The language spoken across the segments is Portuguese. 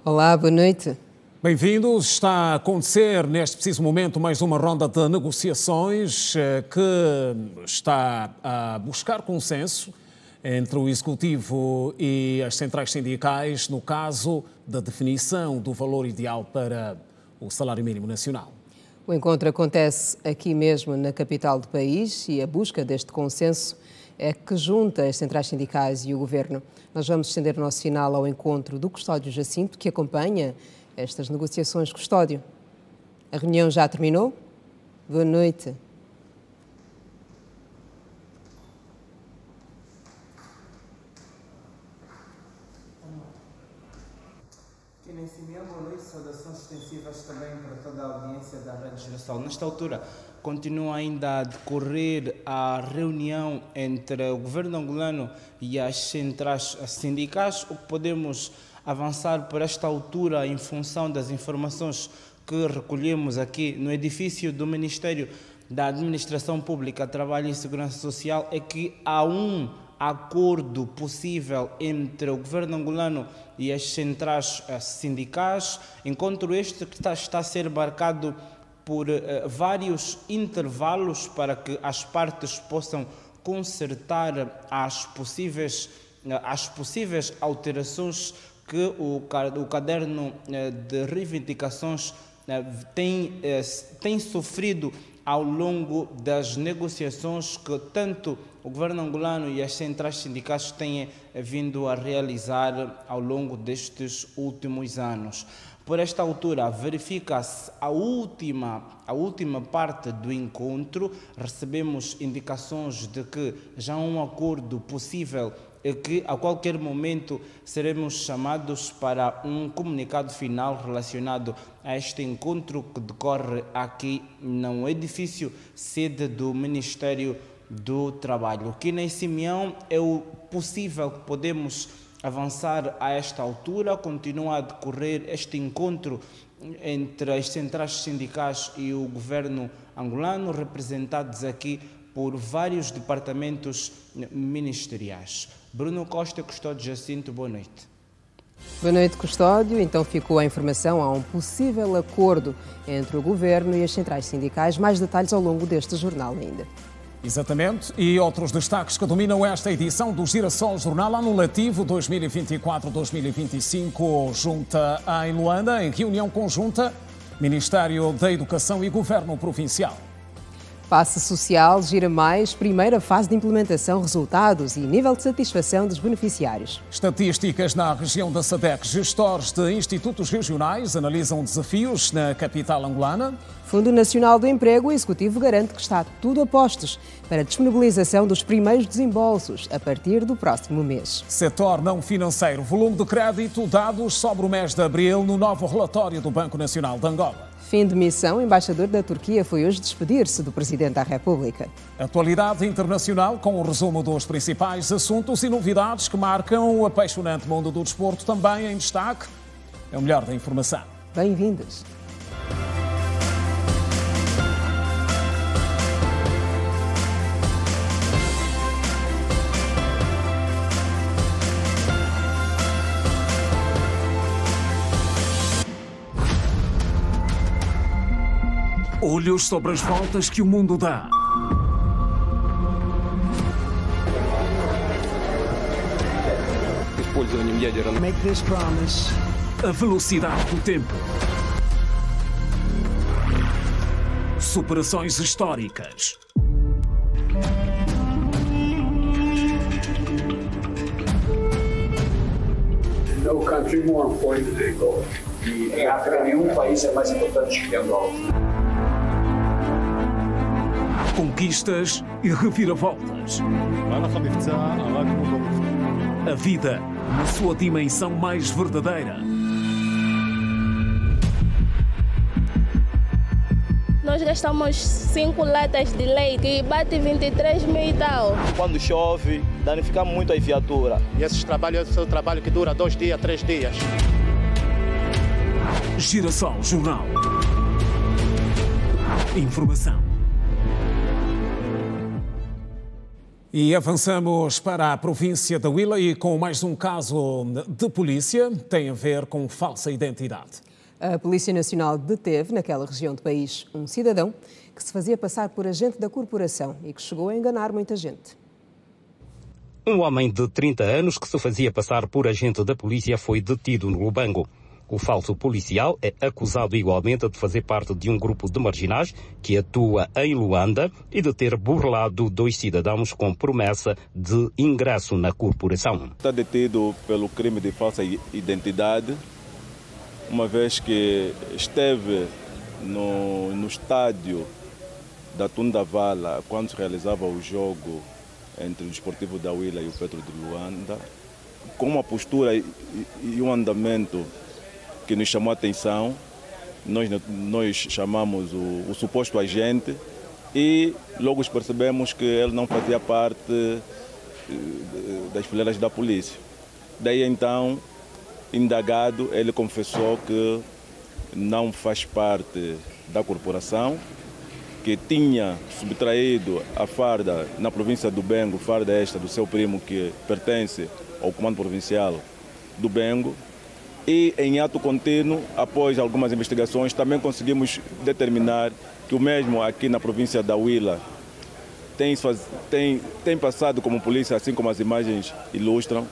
Olá, boa noite. Bem-vindos. Está a acontecer neste preciso momento mais uma ronda de negociações que está a buscar consenso entre o Executivo e as centrais sindicais no caso da definição do valor ideal para o salário mínimo nacional. O encontro acontece aqui mesmo na capital do país e a busca deste consenso é que junta as centrais sindicais e o Governo. Nós vamos estender o nosso sinal ao encontro do Custódio Jacinto, que acompanha estas negociações. Custódio, a reunião já terminou? Boa noite. Boa noite, saudações extensivas também para toda a audiência da Rádio Geração. Nesta altura, continua ainda a decorrer a reunião entre o governo angolano e as centrais sindicais. O que podemos avançar por esta altura em função das informações que recolhemos aqui no edifício do Ministério da Administração Pública, Trabalho e Segurança Social é que há um acordo possível entre o governo angolano e as centrais sindicais, encontro este que está a ser marcado por vários intervalos para que as partes possam consertar as possíveis alterações que o caderno de reivindicações tem sofrido ao longo das negociações que tanto o governo angolano e as centrais sindicais têm vindo a realizar ao longo destes últimos anos. Por esta altura, verifica-se a última parte do encontro. Recebemos indicações de que já há um acordo possível e que a qualquer momento seremos chamados para um comunicado final relacionado a este encontro que decorre aqui no edifício sede do Ministério do Trabalho. Aqui em Simeão é o possível que podemos avançar a esta altura. Continua a decorrer este encontro entre as centrais sindicais e o governo angolano, representados aqui por vários departamentos ministeriais. Bruno Costa, Custódio Jacinto, boa noite. Boa noite, Custódio. Então ficou a informação, há um possível acordo entre o Governo e as centrais sindicais. Mais detalhes ao longo deste jornal ainda. Exatamente. E outros destaques que dominam esta edição do Girassol Jornal Anulativo 2024-2025, junta em Luanda, em reunião conjunta, Ministério da Educação e Governo Provincial. Passe Social gira mais, primeira fase de implementação, resultados e nível de satisfação dos beneficiários. Estatísticas na região da SADC. Gestores de institutos regionais analisam desafios na capital angolana. Fundo Nacional do Emprego, o Executivo garante que está tudo a postos para a disponibilização dos primeiros desembolsos a partir do próximo mês. Setor não financeiro. Volume de crédito, dados sobre o mês de abril no novo relatório do Banco Nacional de Angola. Fim de missão, o embaixador da Turquia foi hoje despedir-se do Presidente da República. Atualidade internacional com o resumo dos principais assuntos e novidades que marcam o apaixonante mundo do desporto, também em destaque. É o melhor da informação. Bem-vindos. Olhos sobre as voltas que o mundo dá. Make this promise. A velocidade do tempo. Superações históricas. No country more important than Angola. E em África nenhum país é mais importante que Angola. Conquistas e reviravoltas. A vida na sua dimensão mais verdadeira. Nós gastamos 5 latas de leite, que bate 23 mil e tal. Quando chove, danifica muito a viatura. E esses trabalhos é um trabalho que dura 2 dias, 3 dias. Girassol Jornal. Informação. E avançamos para a província da Huila e com mais um caso de polícia, tem a ver com falsa identidade. A Polícia Nacional deteve, naquela região do país, um cidadão que se fazia passar por agente da corporação e que chegou a enganar muita gente. Um homem de 30 anos que se fazia passar por agente da polícia foi detido no Lubango. O falso policial é acusado igualmente de fazer parte de um grupo de marginais que atua em Luanda e de ter burlado 2 cidadãos com promessa de ingresso na corporação. Está detido pelo crime de falsa identidade, uma vez que esteve no estádio da Tundavala quando se realizava o jogo entre o Desportivo da Huila e o Petro de Luanda, com uma postura e um andamento que nos chamou a atenção. Nós chamamos o suposto agente e logo percebemos que ele não fazia parte das fileiras da polícia. Daí então, indagado, ele confessou que não faz parte da corporação, que tinha subtraído a farda na província do Bengo, farda esta do seu primo que pertence ao comando provincial do Bengo. E em ato contínuo, após algumas investigações, também conseguimos determinar que o mesmo aqui na província da Huila tem passado como polícia, assim como as imagens ilustram,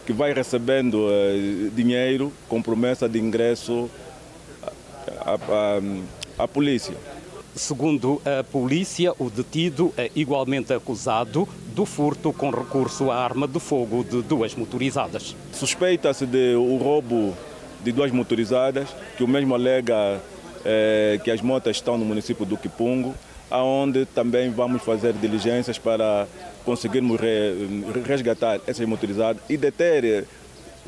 que vai recebendo dinheiro com promessa de ingresso à polícia. Segundo a polícia, o detido é igualmente acusado do furto com recurso à arma de fogo de 2 motorizadas. Suspeita-se de o roubo de 2 motorizadas, que o mesmo alega que as motas estão no município do Quipungo, aonde também vamos fazer diligências para conseguirmos resgatar essas motorizadas e deter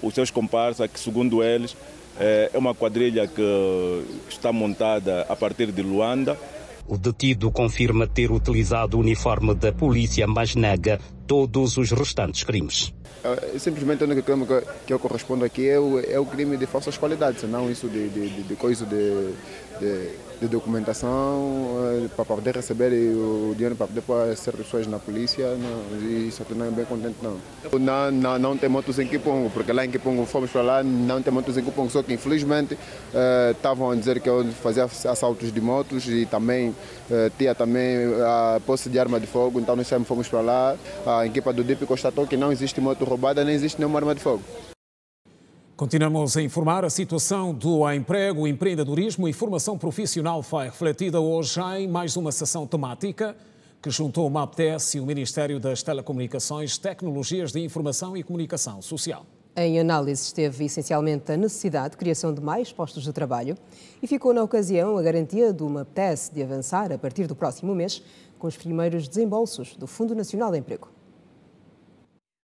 os seus comparsas, que segundo eles é uma quadrilha que está montada a partir de Luanda. O detido confirma ter utilizado o uniforme da polícia, mas nega todos os restantes crimes. Simplesmente o único crime que eu correspondo aqui é o crime de falsas qualidades, não isso de coisa de documentação para poder receber o dinheiro para poder ser pessoas na polícia. Não, isso não é bem contente não. Não tem motos em Quipungo, porque lá em Quipungo fomos para lá, não tem motos em Quipungo, só que infelizmente estavam a dizer que eu fazia assaltos de motos e também tinha também a posse de arma de fogo, então nós fomos para lá, a equipa do DIP constatou que não existe moto roubada, nem existe nenhuma arma de fogo. Continuamos a informar. A situação do emprego, empreendedorismo e formação profissional foi refletida hoje em mais uma sessão temática que juntou o MAPTES e o Ministério das Telecomunicações, Tecnologias de Informação e Comunicação Social. Em análise esteve essencialmente a necessidade de criação de mais postos de trabalho e ficou na ocasião a garantia do MAPTES de avançar a partir do próximo mês com os primeiros desembolsos do Fundo Nacional de Emprego.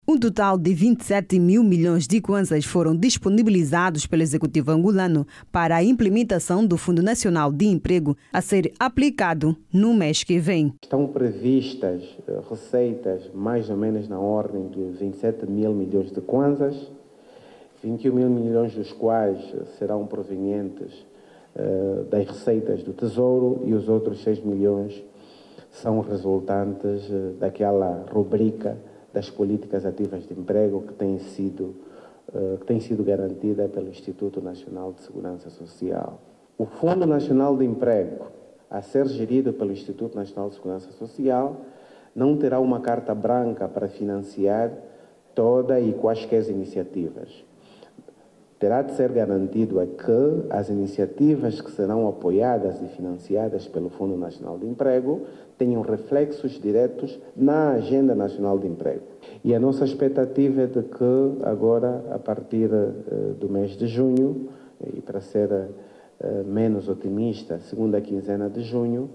Um total de 27 mil milhões de kwanzas foram disponibilizados pelo Executivo angolano para a implementação do Fundo Nacional de Emprego a ser aplicado no mês que vem. Estão previstas receitas mais ou menos na ordem de 27 mil milhões de kwanzas, 21 mil milhões dos quais serão provenientes das receitas do Tesouro e os outros 6 milhões são resultantes daquela rubrica das políticas ativas de emprego que tem sido garantida pelo Instituto Nacional de Segurança Social. O Fundo Nacional de Emprego, a ser gerido pelo Instituto Nacional de Segurança Social, não terá uma carta branca para financiar toda e quaisquer iniciativas. Terá de ser garantido que as iniciativas que serão apoiadas e financiadas pelo Fundo Nacional de Emprego tenham reflexos diretos na Agenda Nacional de Emprego. E a nossa expectativa é de que agora, a partir do mês de junho, e para ser menos otimista, segunda quinzena de junho,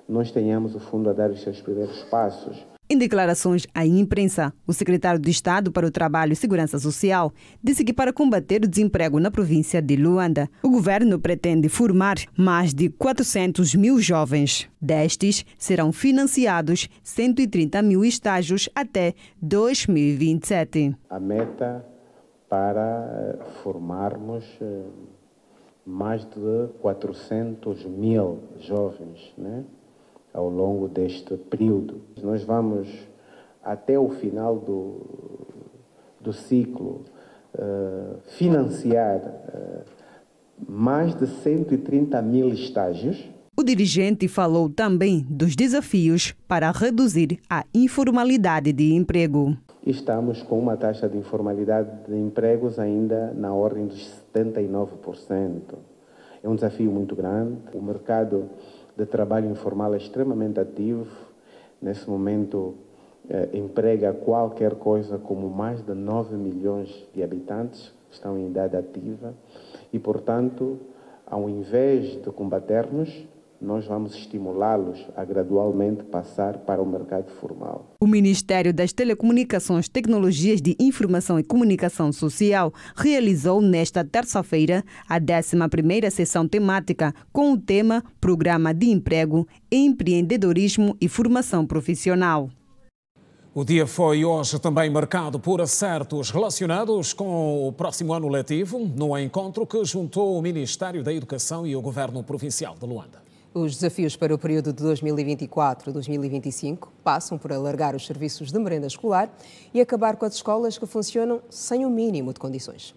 nós tenhamos o fundo a dar os seus primeiros passos. Em declarações à imprensa, o secretário de Estado para o Trabalho e Segurança Social disse que para combater o desemprego na província de Luanda, o governo pretende formar mais de 400 mil jovens. Destes, serão financiados 130 mil estágios até 2027. A meta para formarmos mais de 400 mil jovens, né? Ao longo deste período. Nós vamos até o final do ciclo, financiar mais de 130 mil estágios. O dirigente falou também dos desafios para reduzir a informalidade de emprego. Estamos com uma taxa de informalidade de empregos ainda na ordem dos 79%. É um desafio muito grande. O mercado de trabalho informal é extremamente ativo. Nesse momento, emprega qualquer coisa como mais de 9 milhões de habitantes que estão em idade ativa. E, portanto, ao invés de combatermos, nós vamos estimulá-los a gradualmente passar para o mercado formal. O Ministério das Telecomunicações, Tecnologias de Informação e Comunicação Social realizou nesta terça-feira a 11ª sessão temática com o tema Programa de Emprego, Empreendedorismo e Formação Profissional. O dia foi hoje também marcado por acertos relacionados com o próximo ano letivo, no encontro que juntou o Ministério da Educação e o Governo Provincial de Luanda. Os desafios para o período de 2024-2025 passam por alargar os serviços de merenda escolar e acabar com as escolas que funcionam sem o mínimo de condições.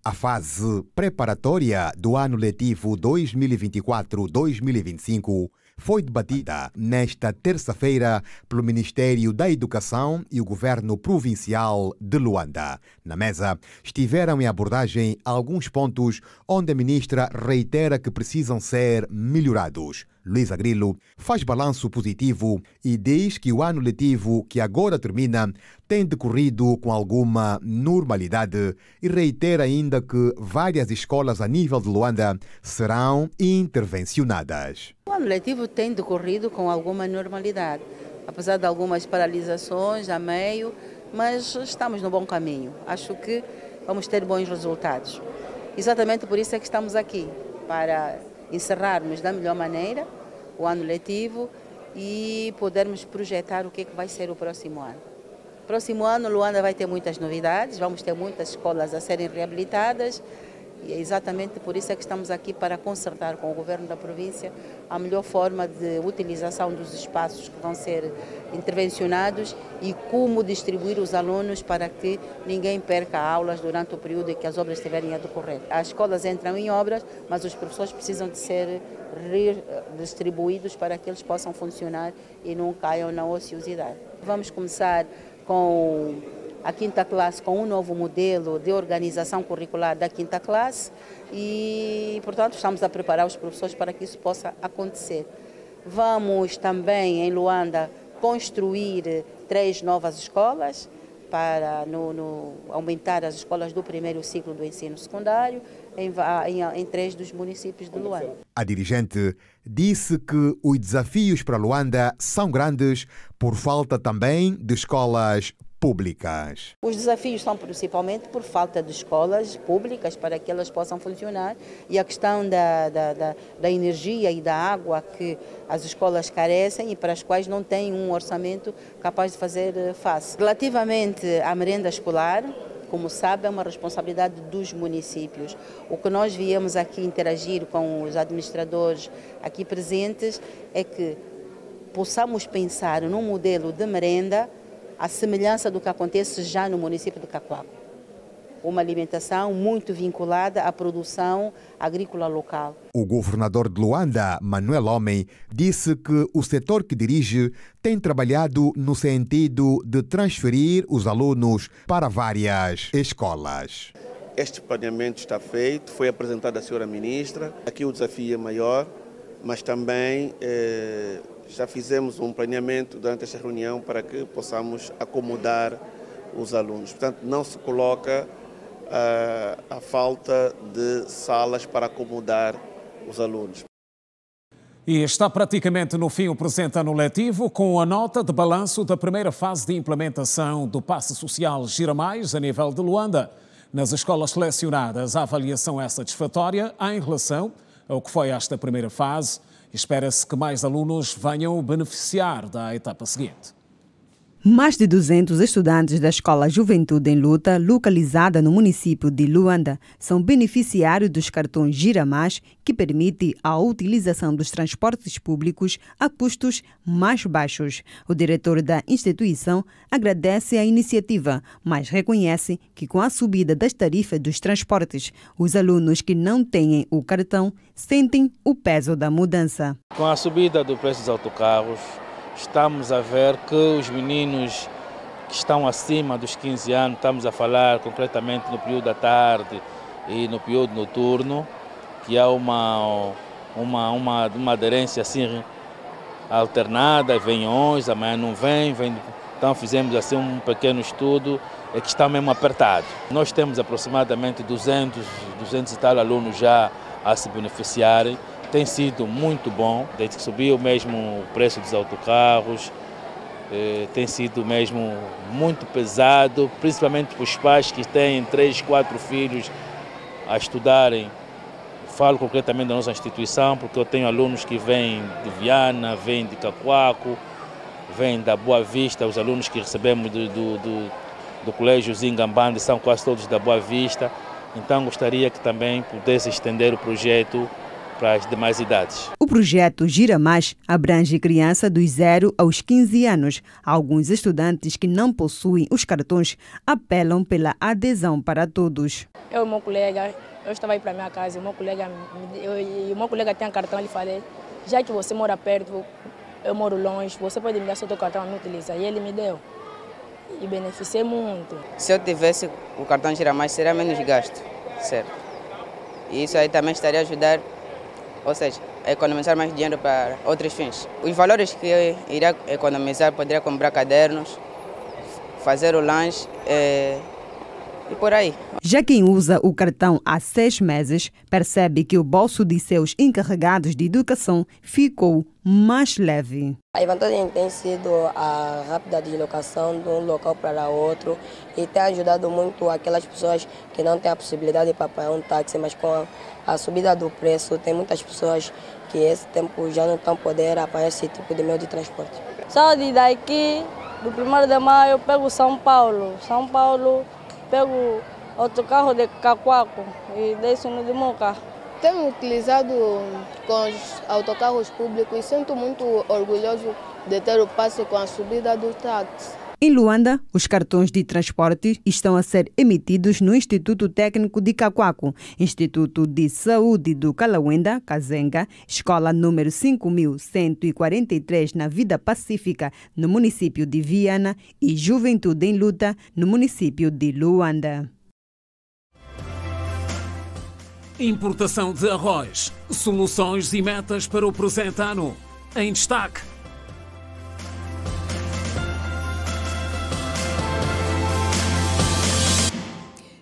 A fase preparatória do ano letivo 2024-2025 foi debatida nesta terça-feira pelo Ministério da Educação e o Governo Provincial de Luanda. Na mesa estiveram em abordagem alguns pontos onde a ministra reitera que precisam ser melhorados. Luísa Grilo faz balanço positivo e diz que o ano letivo que agora termina tem decorrido com alguma normalidade e reitera ainda que várias escolas a nível de Luanda serão intervencionadas. O ano letivo tem decorrido com alguma normalidade, apesar de algumas paralisações a meio, mas estamos no bom caminho. Acho que vamos ter bons resultados. Exatamente por isso é que estamos aqui, para encerrarmos da melhor maneira o ano letivo e podermos projetar o que vai ser o próximo ano. Próximo ano, Luanda vai ter muitas novidades, vamos ter muitas escolas a serem reabilitadas e é exatamente por isso é que estamos aqui para concertar com o Governo da província a melhor forma de utilização dos espaços que vão ser intervencionados e como distribuir os alunos para que ninguém perca aulas durante o período em que as obras estiverem a decorrer. As escolas entram em obras, mas os professores precisam de ser redistribuídos para que eles possam funcionar e não caiam na ociosidade. Vamos começar com a quinta classe com um novo modelo de organização curricular da quinta classe e, portanto, estamos a preparar os professores para que isso possa acontecer. Vamos também, em Luanda, construir 3 novas escolas para aumentar as escolas do primeiro ciclo do ensino secundário em 3 dos municípios de Luanda. A dirigente disse que os desafios para Luanda são grandes por falta também de escolas públicas. Os desafios são principalmente por falta de escolas públicas para que elas possam funcionar e a questão da energia e da água que as escolas carecem e para as quais não têm um orçamento capaz de fazer face. Relativamente à merenda escolar, como sabe, é uma responsabilidade dos municípios. O que nós viemos aqui interagir com os administradores aqui presentes é que possamos pensar num modelo de merenda à semelhança do que acontece já no município de Cacoago. Uma alimentação muito vinculada à produção agrícola local. O governador de Luanda, Manuel Homem, disse que o setor que dirige tem trabalhado no sentido de transferir os alunos para várias escolas. Este planeamento está feito, foi apresentado à senhora ministra. Aqui o desafio é maior, mas também já fizemos um planeamento durante esta reunião para que possamos acomodar os alunos. Portanto, não se coloca a falta de salas para acomodar os alunos. E está praticamente no fim o presente ano letivo, com a nota de balanço da primeira fase de implementação do Passe Social Gira Mais a nível de Luanda. Nas escolas selecionadas, a avaliação é satisfatória em relação ao que foi esta primeira fase. Espera-se que mais alunos venham beneficiar da etapa seguinte. Mais de 200 estudantes da Escola Juventude em Luta, localizada no município de Luanda, são beneficiários dos cartões Gira Mais, que permite a utilização dos transportes públicos a custos mais baixos. O diretor da instituição agradece a iniciativa, mas reconhece que com a subida das tarifas dos transportes, os alunos que não têm o cartão sentem o peso da mudança. Com a subida do preço dos autocarros, estamos a ver que os meninos que estão acima dos 15 anos, estamos a falar concretamente no período da tarde e no período noturno, que há uma aderência assim alternada, vem hoje, amanhã não vem. Então fizemos assim um pequeno estudo, que está mesmo apertado. Nós temos aproximadamente 200 e tal alunos já a se beneficiarem. Tem sido muito bom, desde que subiu mesmo o preço dos autocarros, tem sido mesmo muito pesado, principalmente para os pais que têm 3, 4 filhos a estudarem. Falo concretamente da nossa instituição, porque eu tenho alunos que vêm de Viana, vêm de Cacoaco, vêm da Boa Vista, os alunos que recebemos do Colégio Zingambande são quase todos da Boa Vista, então gostaria que também pudesse estender o projeto para as demais idades. O projeto Gira Mais abrange crianças dos 0 aos 15 anos. Alguns estudantes que não possuem os cartões apelam pela adesão para todos. Eu e meu colega, eu estava aí para minha casa, o meu colega tem cartão, ele falou, já que você mora perto, eu moro longe, você pode me dar seu cartão, eu não utilizo. E ele me deu. E beneficiei muito. Se eu tivesse o cartão Gira Mais, seria menos gasto, certo? E isso aí também estaria a ajudar, ou seja, economizar mais dinheiro para outros fins. Os valores que eu iria economizar, poderia comprar cadernos, fazer o lanche e por aí. Já quem usa o cartão há 6 meses percebe que o bolso de seus encarregados de educação ficou mais leve. A vantagem tem sido a rápida deslocação de um local para outro e tem ajudado muito aquelas pessoas que não têm a possibilidade para pagar um táxi, mas com a subida do preço tem muitas pessoas que esse tempo já não estão podendo apanhar esse tipo de meio de transporte. Só de daqui, do 1º de maio, eu pego São Paulo, pego outro carro de Cacoaco e desço no de Moca. Tenho utilizado com os autocarros públicos e sinto muito orgulhoso de ter o passe com a subida do táxi. Em Luanda, os cartões de transporte estão a ser emitidos no Instituto Técnico de Cacoaco, Instituto de Saúde do Calauenda, Kazenga, Escola número 5143 na Vida Pacífica, no município de Viana, e Juventude em Luta, no município de Luanda. Importação de arroz, soluções e metas para o presente ano. Em destaque.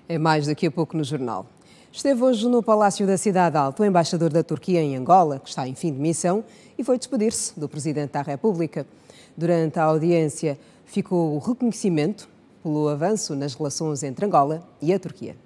É mais daqui a pouco no jornal. Esteve hoje no Palácio da Cidade Alta o embaixador da Turquia em Angola, que está em fim de missão, e foi despedir-se do Presidente da República. Durante a audiência ficou o reconhecimento pelo avanço nas relações entre Angola e a Turquia.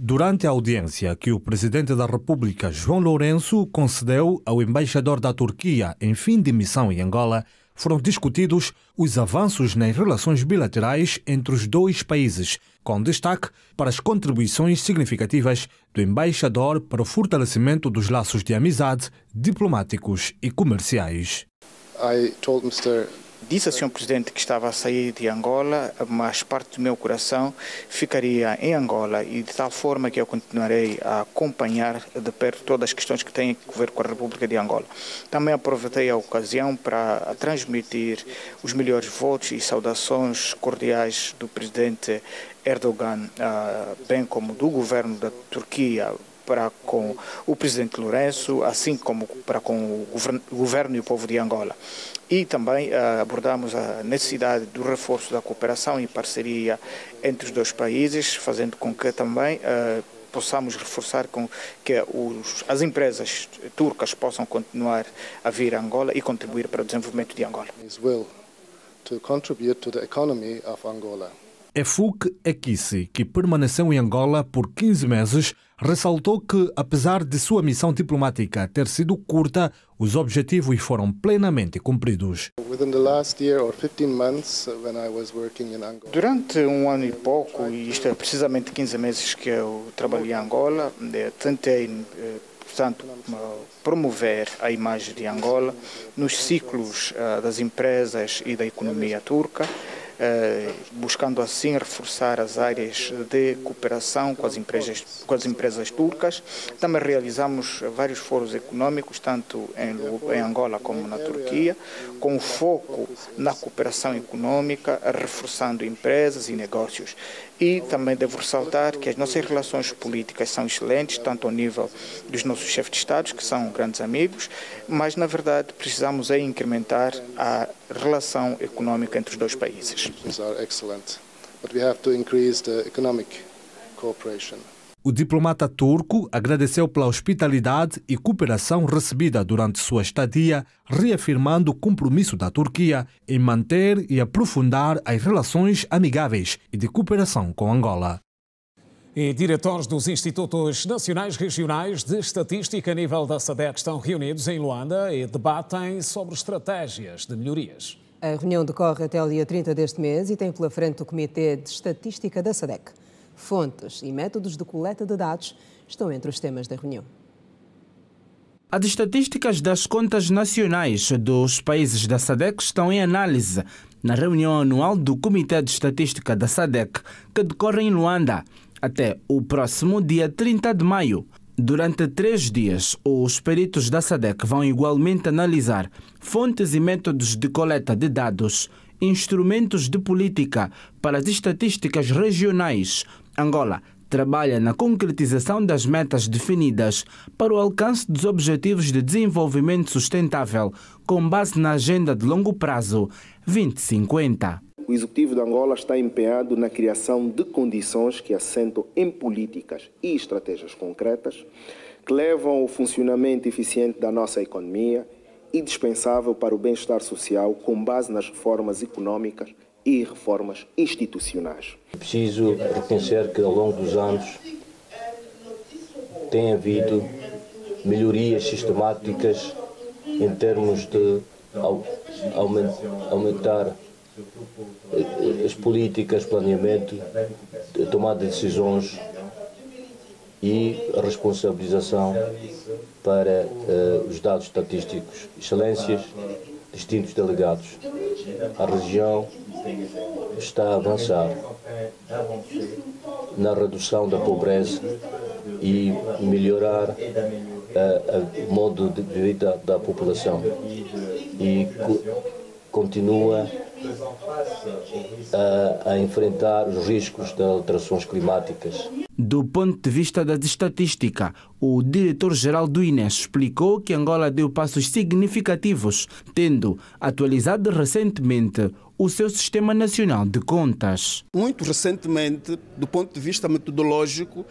Durante a audiência que o Presidente da República, João Lourenço, concedeu ao embaixador da Turquia em fim de missão em Angola, foram discutidos os avanços nas relações bilaterais entre os dois países, com destaque para as contribuições significativas do embaixador para o fortalecimento dos laços de amizade, diplomáticos e comerciais. Disse ao Sr. Presidente que estava a sair de Angola, mas parte do meu coração ficaria em Angola e de tal forma que eu continuarei a acompanhar de perto todas as questões que têm a ver com a República de Angola. Também aproveitei a ocasião para transmitir os melhores votos e saudações cordiais do Presidente Erdogan, bem como do governo da Turquia, para com o Presidente Lourenço, assim como para com o governo e o povo de Angola. E também abordamos a necessidade do reforço da cooperação e parceria entre os dois países, fazendo com que também possamos reforçar com que as empresas turcas possam continuar a vir a Angola e contribuir para o desenvolvimento de Angola. Efuk Ekisi, que permaneceu em Angola por 15 meses, ressaltou que, apesar de sua missão diplomática ter sido curta, os objetivos foram plenamente cumpridos. Durante um ano e pouco, e isto é precisamente 15 meses que eu trabalhei em Angola, tentei, portanto, promover a imagem de Angola nos ciclos das empresas e da economia turca, buscando assim reforçar as áreas de cooperação com as empresas turcas. Também realizamos vários fóruns econômicos, tanto em Angola como na Turquia, com foco na cooperação econômica, reforçando empresas e negócios. E também devo ressaltar que as nossas relações políticas são excelentes, tanto ao nível dos nossos chefes de Estado, que são grandes amigos, mas, na verdade, precisamos incrementar a relação econômica entre os dois países. O diplomata turco agradeceu pela hospitalidade e cooperação recebida durante sua estadia, reafirmando o compromisso da Turquia em manter e aprofundar as relações amigáveis e de cooperação com Angola. E diretores dos Institutos Nacionais Regionais de Estatística a nível da SADC estão reunidos em Luanda e debatem sobre estratégias de melhorias. A reunião decorre até o dia 30 deste mês e tem pela frente o Comitê de Estatística da SADC. Fontes e métodos de coleta de dados estão entre os temas da reunião. As estatísticas das contas nacionais dos países da SADC estão em análise na reunião anual do Comitê de Estatística da SADC, que decorre em Luanda até o próximo dia 30 de maio. Durante 3 dias, os peritos da SADC vão igualmente analisar fontes e métodos de coleta de dados, instrumentos de política para as estatísticas regionais. Angola trabalha na concretização das metas definidas para o alcance dos Objetivos de Desenvolvimento Sustentável, com base na Agenda de Longo Prazo 2050. O Executivo de Angola está empenhado na criação de condições que assentam em políticas e estratégias concretas que levam ao funcionamento eficiente da nossa economia e dispensável para o bem-estar social com base nas reformas econômicas e reformas institucionais. É preciso reconhecer que ao longo dos anos tem havido melhorias sistemáticas em termos de aumentar as políticas, planeamento, tomada de decisões e a responsabilização para os dados estatísticos. Excelências, distintos delegados. A região está a avançar na redução da pobreza e melhorar o modo de vida da população e continua a enfrentar os riscos das alterações climáticas. Do ponto de vista da estatística, o diretor-geral do INES explicou que Angola deu passos significativos, tendo atualizado recentemente o seu Sistema Nacional de Contas. Muito recentemente, do ponto de vista metodológico,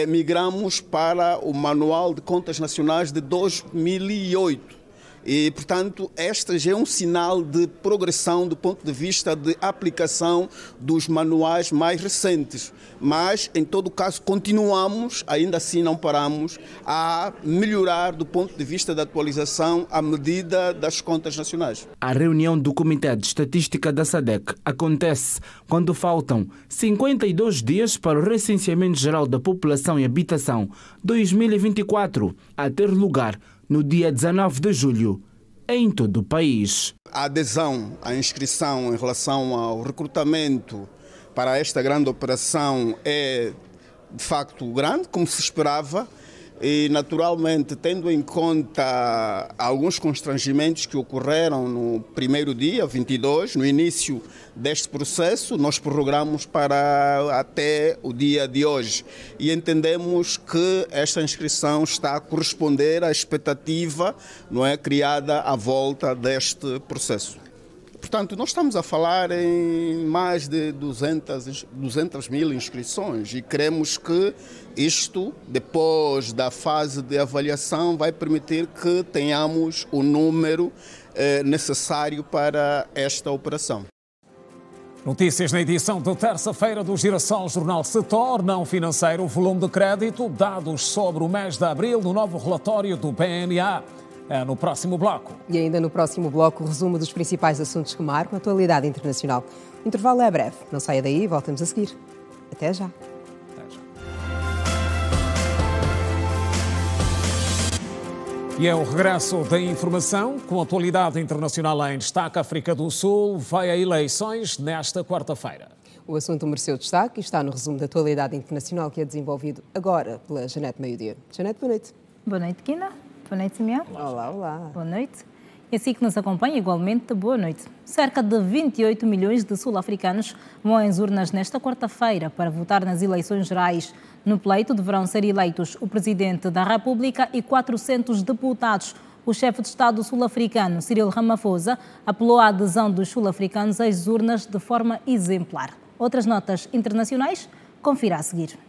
migramos para o Manual de Contas Nacionais de 2008. E, portanto, este já é um sinal de progressão do ponto de vista de aplicação dos manuais mais recentes. Mas, em todo caso, continuamos, ainda assim não paramos, a melhorar do ponto de vista da atualização à medida das contas nacionais. A reunião do Comitê de Estatística da SADC acontece quando faltam 52 dias para o Recenseamento Geral da População e Habitação 2024, a ter lugar no dia 19 de julho, em todo o país. A adesão à inscrição em relação ao recrutamento para esta grande operação é, de facto, grande, como se esperava, e, naturalmente, tendo em conta alguns constrangimentos que ocorreram no primeiro dia, 22, no início deste processo, nós prorrogamos para até o dia de hoje. E entendemos que esta inscrição está a corresponder à expectativa, não é, criada à volta deste processo. Portanto, nós estamos a falar em mais de 200 mil inscrições e queremos que isto, depois da fase de avaliação, vai permitir que tenhamos o número necessário para esta operação. Notícias na edição de terça-feira do Girassol Jornal Setor, não financeiro, volume de crédito, dados sobre o mês de abril do novo relatório do BNA. É no próximo bloco. E ainda no próximo bloco, o resumo dos principais assuntos que marcam a atualidade internacional. O intervalo é breve. Não saia daí, voltamos a seguir. Até já. E é o regresso da informação, com a atualidade internacional em destaque. África do Sul vai a eleições nesta quarta-feira. O assunto mereceu destaque e está no resumo da atualidade internacional que é desenvolvido agora pela Janete Meio-Dia. Janete, boa noite. Boa noite, Quina. Boa noite, Simeão. Olá, olá. Boa noite. E assim que nos acompanha, igualmente, boa noite. Cerca de 28 milhões de sul-africanos vão às urnas nesta quarta-feira para votar nas eleições gerais. No pleito deverão ser eleitos o Presidente da República e 400 deputados. O chefe de Estado sul-africano, Cyril Ramaphosa, apelou à adesão dos sul-africanos às urnas de forma exemplar. Outras notas internacionais? Confira a seguir.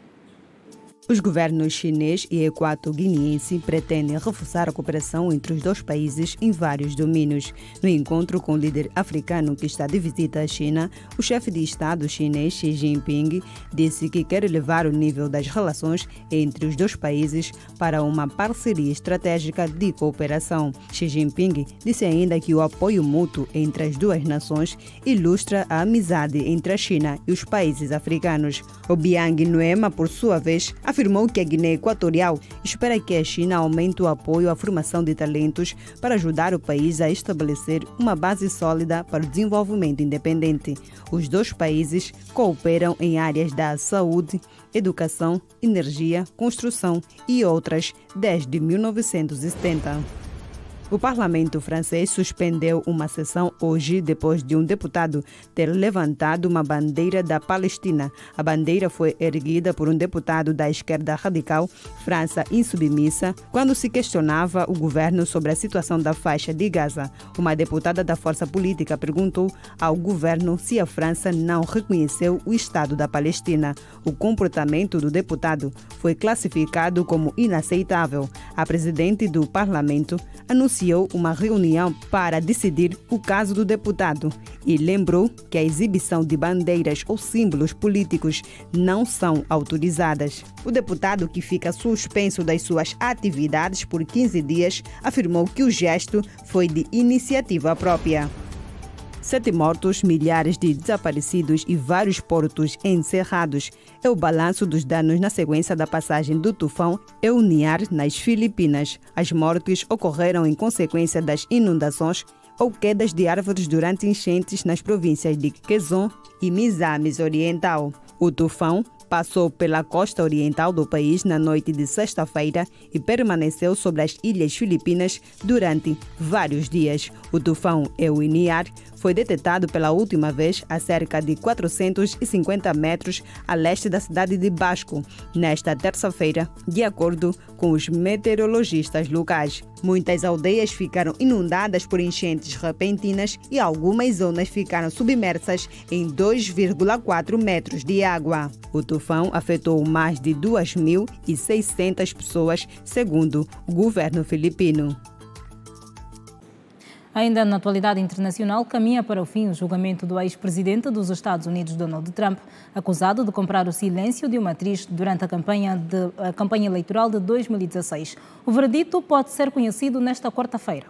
Os governos chinês e equato-guineense pretendem reforçar a cooperação entre os dois países em vários domínios. No encontro com o líder africano que está de visita à China, o chefe de Estado chinês Xi Jinping disse que quer elevar o nível das relações entre os dois países para uma parceria estratégica de cooperação. Xi Jinping disse ainda que o apoio mútuo entre as duas nações ilustra a amizade entre a China e os países africanos. Obiang Nguema, por sua vez, afirmou que a Guiné Equatorial espera que a China aumente o apoio à formação de talentos para ajudar o país a estabelecer uma base sólida para o desenvolvimento independente. Os dois países cooperam em áreas da saúde, educação, energia, construção e outras desde 1970. O parlamento francês suspendeu uma sessão hoje depois de um deputado ter levantado uma bandeira da Palestina. A bandeira foi erguida por um deputado da esquerda radical, França Insubmissa, quando se questionava o governo sobre a situação da faixa de Gaza. Uma deputada da força política perguntou ao governo se a França não reconheceu o Estado da Palestina. O comportamento do deputado foi classificado como inaceitável. A presidente do parlamento anunciou uma reunião para decidir o caso do deputado e lembrou que a exibição de bandeiras ou símbolos políticos não são autorizadas. O deputado, que fica suspenso das suas atividades por 15 dias, afirmou que o gesto foi de iniciativa própria. 7 mortos, milhares de desaparecidos e vários portos encerrados. É o balanço dos danos na sequência da passagem do tufão Eunice nas Filipinas. As mortes ocorreram em consequência das inundações ou quedas de árvores durante enchentes nas províncias de Quezon e Misamis Oriental. O tufão passou pela costa oriental do país na noite de sexta-feira e permaneceu sobre as ilhas filipinas durante vários dias. O tufão Eunice foi detectado pela última vez a cerca de 450 metros a leste da cidade de Basco, nesta terça-feira, de acordo com os meteorologistas locais. Muitas aldeias ficaram inundadas por enchentes repentinas e algumas zonas ficaram submersas em 2,4 metros de água. O tufão afetou mais de 2.600 pessoas, segundo o governo filipino. Ainda na atualidade internacional, caminha para o fim o julgamento do ex-presidente dos Estados Unidos, Donald Trump, acusado de comprar o silêncio de uma atriz durante a campanha eleitoral de 2016. O veredito pode ser conhecido nesta quarta-feira.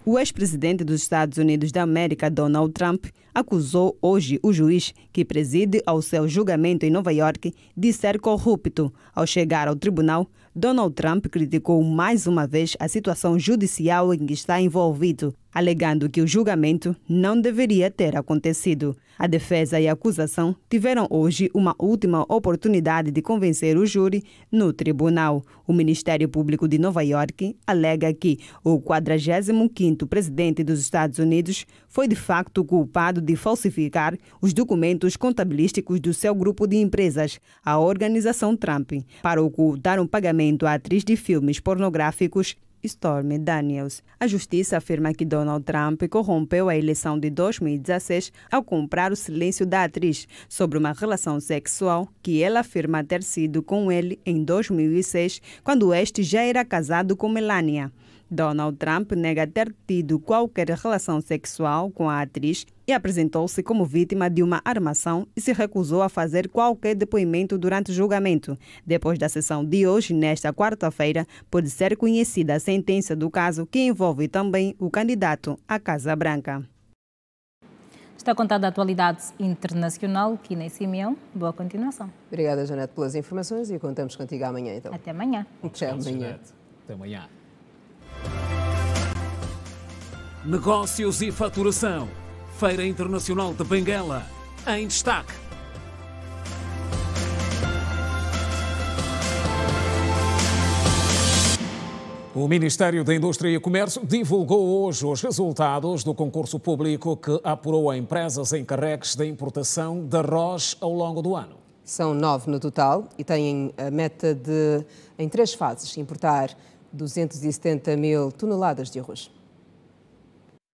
O ex-presidente dos Estados Unidos da América, Donald Trump, acusou hoje o juiz que preside ao seu julgamento em Nova York de ser corrupto. Ao chegar ao tribunal, Donald Trump criticou mais uma vez a situação judicial em que está envolvido, alegando que o julgamento não deveria ter acontecido. A defesa e a acusação tiveram hoje uma última oportunidade de convencer o júri no tribunal. O Ministério Público de Nova York alega que o 45º presidente dos Estados Unidos foi de facto culpado de falsificar os documentos contabilísticos do seu grupo de empresas, a Organização Trump, para ocultar um pagamento à atriz de filmes pornográficos Stormy Daniels. A justiça afirma que Donald Trump corrompeu a eleição de 2016 ao comprar o silêncio da atriz sobre uma relação sexual que ela afirma ter sido com ele em 2006, quando este já era casado com Melania. Donald Trump nega ter tido qualquer relação sexual com a atriz e apresentou-se como vítima de uma armação e se recusou a fazer qualquer depoimento durante o julgamento. Depois da sessão de hoje, nesta quarta-feira, pode ser conhecida a sentença do caso que envolve também o candidato à Casa Branca. Está contada a atualidade internacional. Kina Simeão, boa continuação. Obrigada, Janete, pelas informações e contamos contigo amanhã, então. Até amanhã. Até amanhã. Até amanhã. Negócios e faturação. Feira Internacional de Benguela, em destaque. O Ministério da Indústria e Comércio divulgou hoje os resultados do concurso público que apurou a empresas encarregues da importação de arroz ao longo do ano. São 9 no total e têm a meta de, em 3 fases, importar 270 mil toneladas de arroz.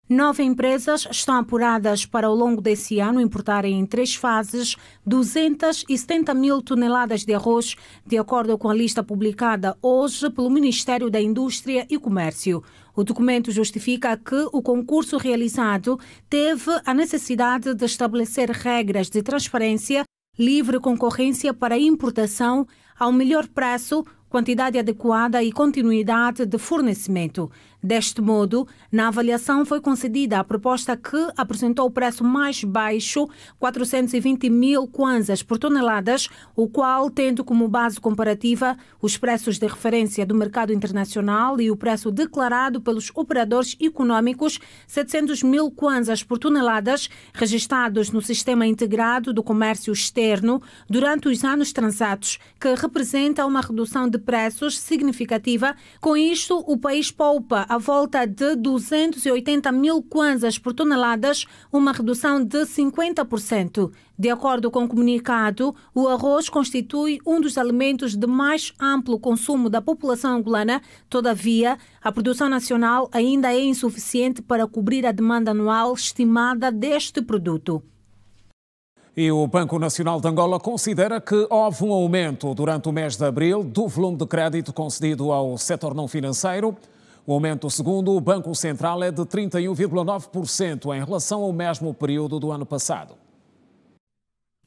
9 empresas estão apuradas para ao longo desse ano importarem em 3 fases 270 mil toneladas de arroz, de acordo com a lista publicada hoje pelo Ministério da Indústria e Comércio. O documento justifica que o concurso realizado teve a necessidade de estabelecer regras de transparência, livre concorrência para a importação ao melhor preço, quantidade adequada e continuidade de fornecimento. Deste modo, na avaliação foi concedida a proposta que apresentou o preço mais baixo, 420 mil kwanzas por toneladas, o qual, tendo como base comparativa os preços de referência do mercado internacional e o preço declarado pelos operadores econômicos, 700 mil kwanzas por toneladas, registrados no Sistema Integrado do Comércio Externo durante os anos transatos, que representa uma redução de preços significativa. Com isto, o país poupa a volta de 280 mil kwanzas por toneladas, uma redução de 50%. De acordo com o comunicado, o arroz constitui um dos alimentos de mais amplo consumo da população angolana. Todavia, a produção nacional ainda é insuficiente para cobrir a demanda anual estimada deste produto. E o Banco Nacional de Angola considera que houve um aumento durante o mês de abril do volume de crédito concedido ao setor não financeiro. O aumento, segundo o Banco Central, é de 31,9% em relação ao mesmo período do ano passado.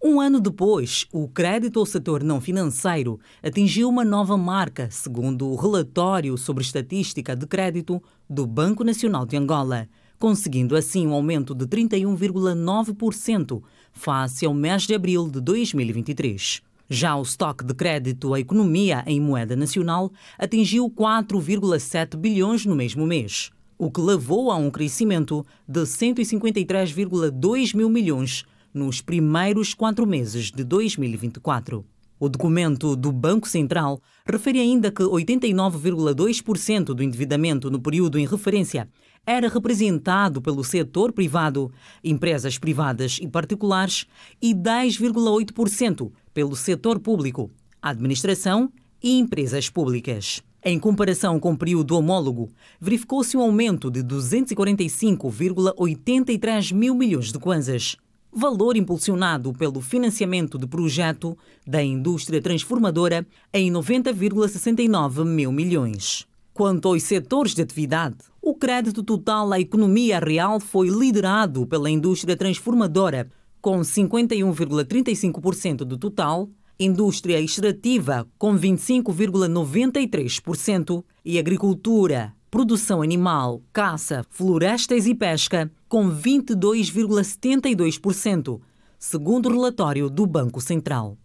Um ano depois, o crédito ao setor não financeiro atingiu uma nova marca, segundo o relatório sobre estatística de crédito do Banco Nacional de Angola, conseguindo assim um aumento de 31,9% face ao mês de abril de 2023. Já o estoque de crédito à economia em moeda nacional atingiu 4,7 bilhões no mesmo mês, o que levou a um crescimento de 153,2 mil milhões nos primeiros 4 meses de 2024. O documento do Banco Central refere ainda que 89,2% do endividamento no período em referência era representado pelo setor privado, empresas privadas e particulares, e 10,8% pelo setor público, administração e empresas públicas. Em comparação com o período homólogo, verificou-se um aumento de 245,83 mil milhões de kwanzas, valor impulsionado pelo financiamento de projeto da indústria transformadora em 90,69 mil milhões. Quanto aos setores de atividade, o crédito total à economia real foi liderado pela indústria transformadora, com 51,35% do total, indústria extrativa, com 25,93%, e agricultura, produção animal, caça, florestas e pesca, com 22,72%, segundo o relatório do Banco Central.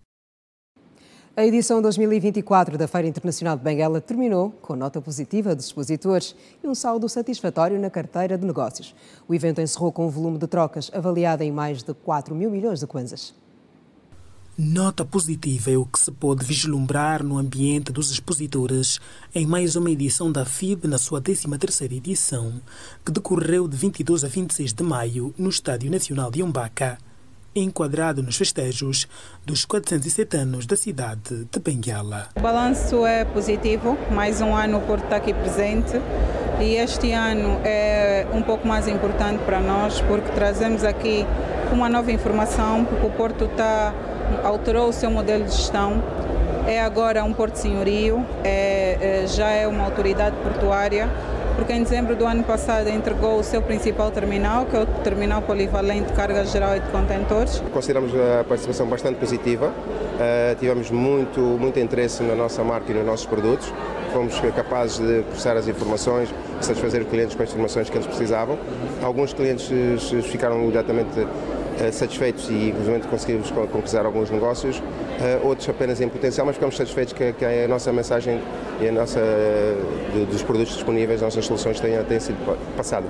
A edição 2024 da Feira Internacional de Benguela terminou com nota positiva dos expositores e um saldo satisfatório na carteira de negócios. O evento encerrou com um volume de trocas avaliado em mais de 4 mil milhões de kwanzas. Nota positiva é o que se pode vislumbrar no ambiente dos expositores em mais uma edição da FIB na sua 13ª edição, que decorreu de 22 a 26 de maio no Estádio Nacional de Umbaca, enquadrado nos festejos dos 407 anos da cidade de Benguela. O balanço é positivo, mais um ano o Porto está aqui presente e este ano é um pouco mais importante para nós porque trazemos aqui uma nova informação, porque o Porto alterou o seu modelo de gestão, é agora um porto senhorio, já é uma autoridade portuária porque em dezembro do ano passado entregou o seu principal terminal, que é o terminal polivalente de carga geral e de contentores. Consideramos a participação bastante positiva, tivemos muito interesse na nossa marca e nos nossos produtos, fomos capazes de processar as informações, satisfazer os clientes com as informações que eles precisavam. Alguns clientes ficaram imediatamente satisfeitos e inclusive conseguimos concretizar alguns negócios, outros apenas em potencial, mas ficamos satisfeitos que a nossa mensagem e a nossa, dos produtos disponíveis, as nossas soluções tenha sido passada.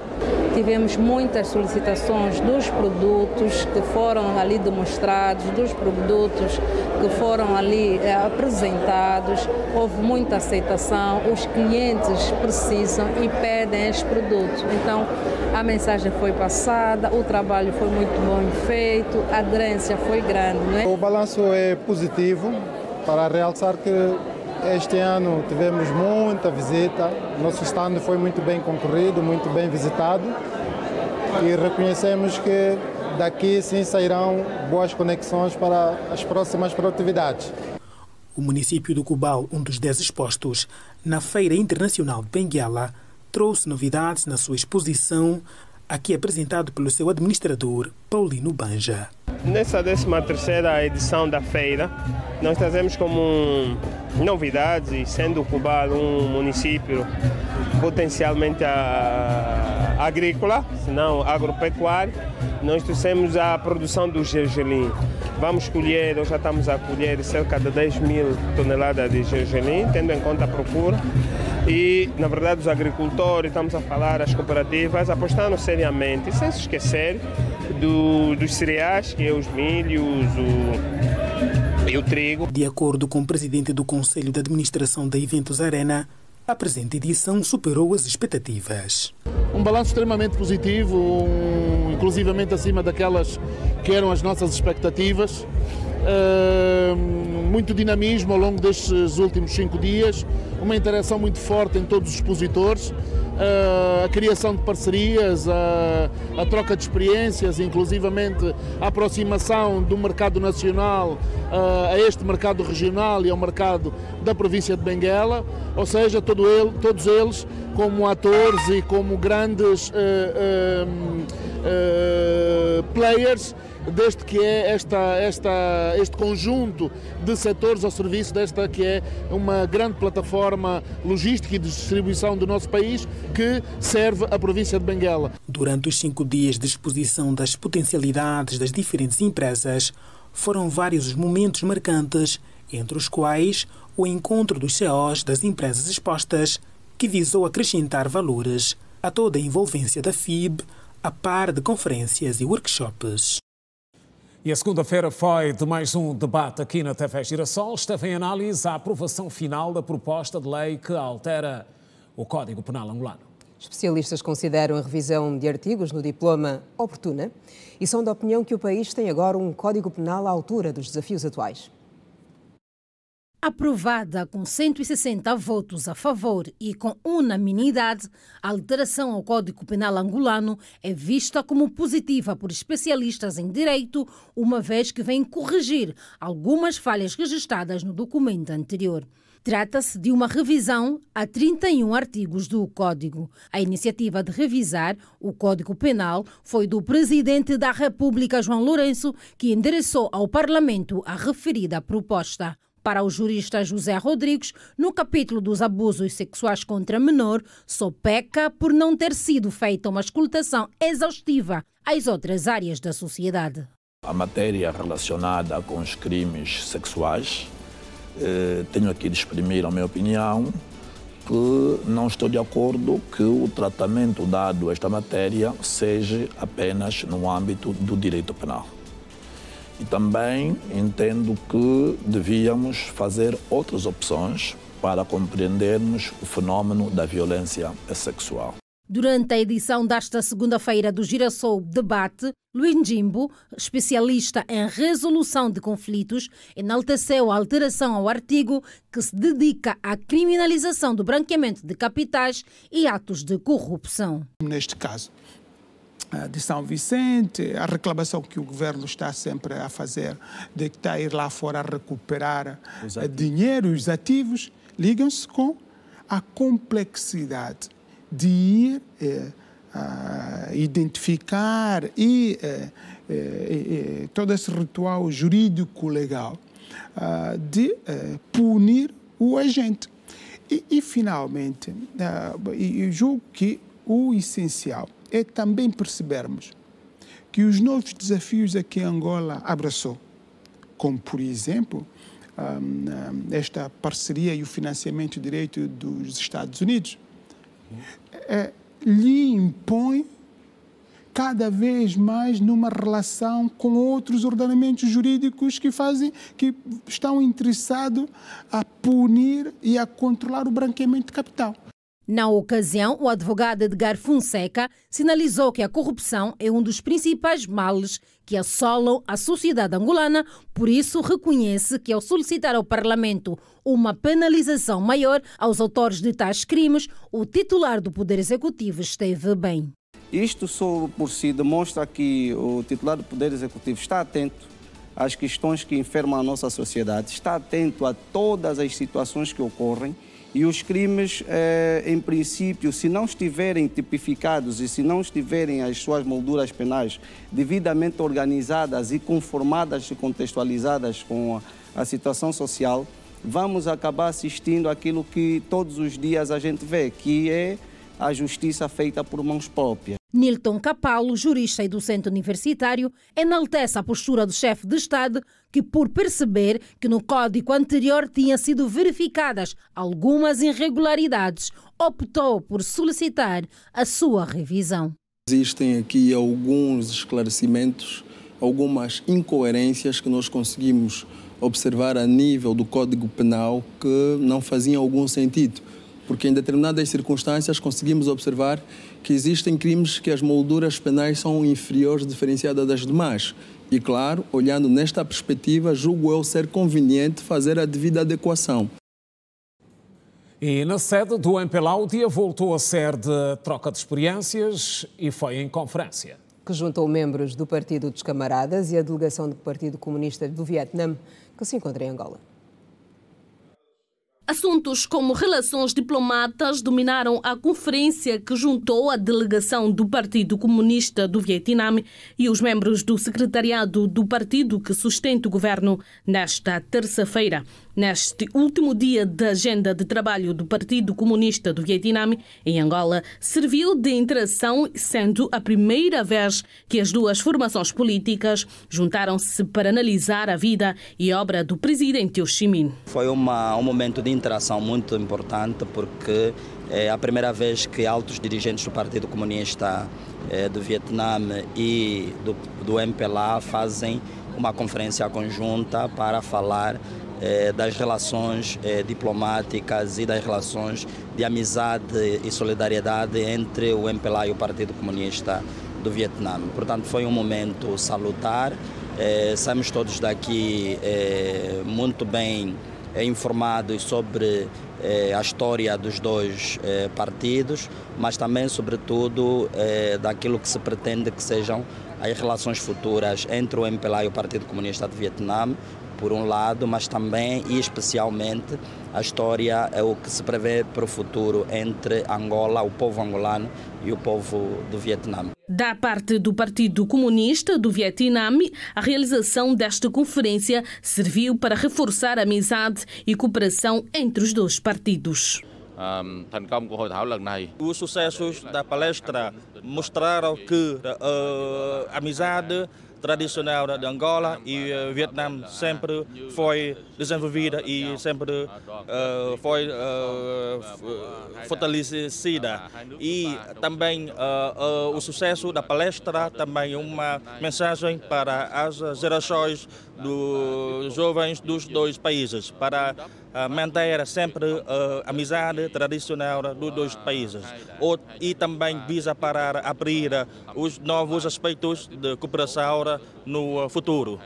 Tivemos muitas solicitações dos produtos que foram ali demonstrados, dos produtos que foram ali apresentados, houve muita aceitação, os clientes precisam e pedem estes produtos. Então, a mensagem foi passada, o trabalho foi muito bom feito, a aderência foi grande. Não é? O balanço é positivo, para realçar que este ano tivemos muita visita, nosso stand foi muito bem concorrido, muito bem visitado e reconhecemos que daqui sim sairão boas conexões para as próximas produtividades. O município do Cubal, um dos 10 expostos na Feira Internacional de Benguela, trouxe novidades na sua exposição, aqui apresentado pelo seu administrador, Paulino Banja. Nessa 13ª edição da feira, nós trazemos como novidades, e sendo o Cubal um município potencialmente agrícola, se não agropecuário, nós trouxemos a produção do gergelim. Vamos colher, ou já estamos a colher cerca de 10 mil toneladas de gergelim, tendo em conta a procura. E, na verdade, os agricultores, estamos a falar, as cooperativas, apostando seriamente, sem se esquecer dos cereais, que é os milhos e o trigo. De acordo com o presidente do Conselho de Administração da Eventos Arena, a presente edição superou as expectativas. Um balanço extremamente positivo, inclusivamente acima daquelas que eram as nossas expectativas. Muito dinamismo ao longo destes últimos 5 dias, uma interação muito forte em todos os expositores, a criação de parcerias, a troca de experiências, inclusivamente a aproximação do mercado nacional a este mercado regional e ao mercado da província de Benguela, ou seja, todos eles como atores e como grandes players deste que é este conjunto de setores ao serviço desta que é uma grande plataforma logística e de distribuição do nosso país que serve a província de Benguela. Durante os 5 dias de exposição das potencialidades das diferentes empresas, foram vários os momentos marcantes, entre os quais o encontro dos CEOs das empresas expostas, que visou acrescentar valores a toda a envolvência da FIB, a par de conferências e workshops. E a segunda-feira foi de mais um debate aqui na TV Girassol. Esteve em análise a aprovação final da proposta de lei que altera o Código Penal angolano. Especialistas consideram a revisão de artigos no diploma oportuna e são da opinião que o país tem agora um Código Penal à altura dos desafios atuais. Aprovada com 160 votos a favor e com unanimidade, a alteração ao Código Penal angolano é vista como positiva por especialistas em direito, uma vez que vem corrigir algumas falhas registradas no documento anterior. Trata-se de uma revisão a 31 artigos do Código. A iniciativa de revisar o Código Penal foi do Presidente da República, João Lourenço, que endereçou ao Parlamento a referida proposta. Para o jurista José Rodrigues, no capítulo dos abusos sexuais contra menor, só peca por não ter sido feita uma escutação exaustiva às outras áreas da sociedade. A matéria relacionada com os crimes sexuais, tenho aqui de exprimir a minha opinião, que não estou de acordo que o tratamento dado a esta matéria seja apenas no âmbito do direito penal. E também entendo que devíamos fazer outras opções para compreendermos o fenómeno da violência sexual. Durante a edição desta segunda-feira do Girassol Debate, Luís Njimbo, especialista em resolução de conflitos, enalteceu a alteração ao artigo que se dedica à criminalização do branqueamento de capitais e atos de corrupção. Neste caso de São Vicente, a reclamação que o governo está sempre a fazer de que está a ir lá fora a recuperar dinheiro e os ativos, ligam-se com a complexidade de ir identificar e todo esse ritual jurídico-legal de punir o agente. E finalmente, eu julgo que o essencial é também percebermos que os novos desafios a que Angola abraçou, como, por exemplo, esta parceria e o financiamento direto dos Estados Unidos, lhe impõe cada vez mais numa relação com outros ordenamentos jurídicos que estão interessados a punir e a controlar o branqueamento de capital. Na ocasião, o advogado Edgar Fonseca sinalizou que a corrupção é um dos principais males que assolam a sociedade angolana, por isso reconhece que ao solicitar ao Parlamento uma penalização maior aos autores de tais crimes, o titular do Poder Executivo esteve bem. Isto só por si demonstra que o titular do Poder Executivo está atento às questões que enfermam a nossa sociedade, está atento a todas as situações que ocorrem e os crimes, em princípio, se não estiverem tipificados e se não estiverem as suas molduras penais devidamente organizadas e conformadas e contextualizadas com a situação social, vamos acabar assistindo àquilo que todos os dias a gente vê, que é a justiça feita por mãos próprias. Nilton Capalo, jurista e docente universitário, enaltece a postura do chefe de Estado que, por perceber que no código anterior tinham sido verificadas algumas irregularidades, optou por solicitar a sua revisão. Existem aqui alguns esclarecimentos, algumas incoerências que nós conseguimos observar a nível do Código Penal que não faziam algum sentido, porque em determinadas circunstâncias conseguimos observar que existem crimes que as molduras penais são inferiores, diferenciadas das demais. E, claro, olhando nesta perspectiva, julgo eu ser conveniente fazer a devida adequação. E na sede do MPLA, o dia voltou a ser de troca de experiências e foi em conferência. Que juntou membros do Partido dos Camaradas e a delegação do Partido Comunista do Vietnã, que se encontra em Angola. Assuntos como relações diplomatas dominaram a conferência que juntou a delegação do Partido Comunista do Vietnã e os membros do secretariado do partido que sustenta o governo nesta terça-feira. Neste último dia da agenda de trabalho do Partido Comunista do Vietnã, em Angola, serviu de interação, sendo a primeira vez que as duas formações políticas juntaram-se para analisar a vida e obra do presidente Ho Chi Minh. Foi um momento de interação muito importante, porque é a primeira vez que altos dirigentes do Partido Comunista do Vietnã e do MPLA fazem uma conferência conjunta para falar das relações diplomáticas e das relações de amizade e solidariedade entre o MPLA e o Partido Comunista do Vietnã. Portanto, foi um momento salutar. Saímos todos daqui muito bem informados sobre a história dos dois partidos, mas também, sobretudo, daquilo que se pretende que sejam as relações futuras entre o MPLA e o Partido Comunista do Vietnã, por um lado, mas também e especialmente a história é o que se prevê para o futuro entre Angola, o povo angolano e o povo do Vietnã. Da parte do Partido Comunista do Vietnã, a realização desta conferência serviu para reforçar a amizade e cooperação entre os dois partidos. Os sucessos da palestra mostraram que a amizade tradicional de Angola e Vietnã sempre foi desenvolvida e sempre foi fortalecida. E também o sucesso da palestra também uma mensagem para as gerações dos jovens dos dois países, para manter sempre a amizade tradicional dos dois países. E também visa para abrir os novos aspectos de cooperação no futuro.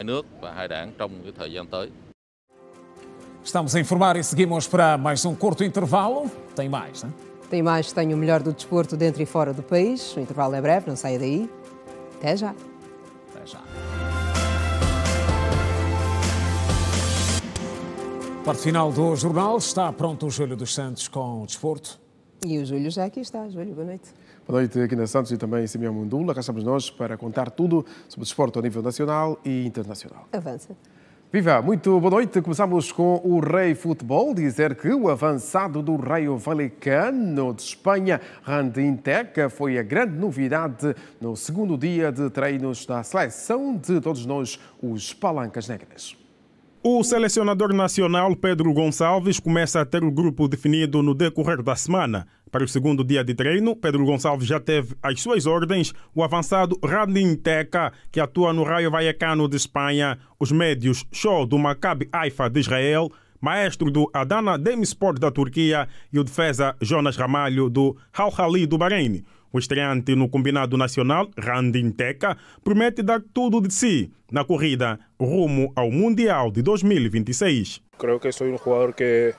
Estamos a informar e seguimos para mais um curto intervalo. Tem mais, não é? Tem mais, tem o melhor do desporto dentro e fora do país. O intervalo é breve, não saia daí. Até já. Até já. Parte final do jornal. Está pronto o Júlio dos Santos com o desporto. E o Júlio já aqui está. Júlio, boa noite. Boa noite, aqui na Santos e também em Simeão Mundula. Cá estamos nós para contar tudo sobre o desporto a nível nacional e internacional. Avança. Viva, muito boa noite. Começamos com o Rei Futebol. Dizer que o avançado do Raio Vallecano de Espanha, Randy Inteca, foi a grande novidade no segundo dia de treinos da seleção de todos nós, os Palancas Negras. O selecionador nacional Pedro Gonçalves começa a ter o grupo definido no decorrer da semana. Para o segundo dia de treino, Pedro Gonçalves já teve às suas ordens o avançado Randy Inteca, que atua no Raio Vallecano de Espanha, os médios Show do Maccabi Haifa de Israel, maestro do Adana Demirspor da Turquia e o defesa Jonas Ramalho do Al Ahly do Bahrein. O estreante no combinado nacional, Randy Inteca, promete dar tudo de si na corrida rumo ao Mundial de 2026. Creo que soy un jugador que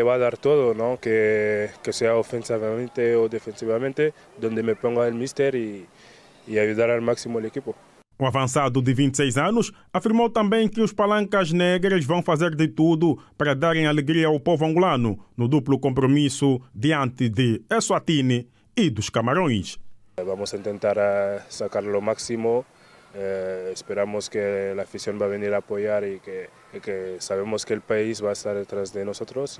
va a dar todo, ¿no? Que sea ofensivamente o defensivamente, donde me ponga el míster y ayudar al máximo el equipo. O avançado de 26 anos afirmou também que os Palancas Negras vão fazer de tudo para darem alegria ao povo angolano no duplo compromisso diante de Eswatini e dos Camarões. Vamos a tentar sacar lo máximo. Esperamos que la afición va a venir a apoyar y que sabemos que el país va a estar detrás de nosotros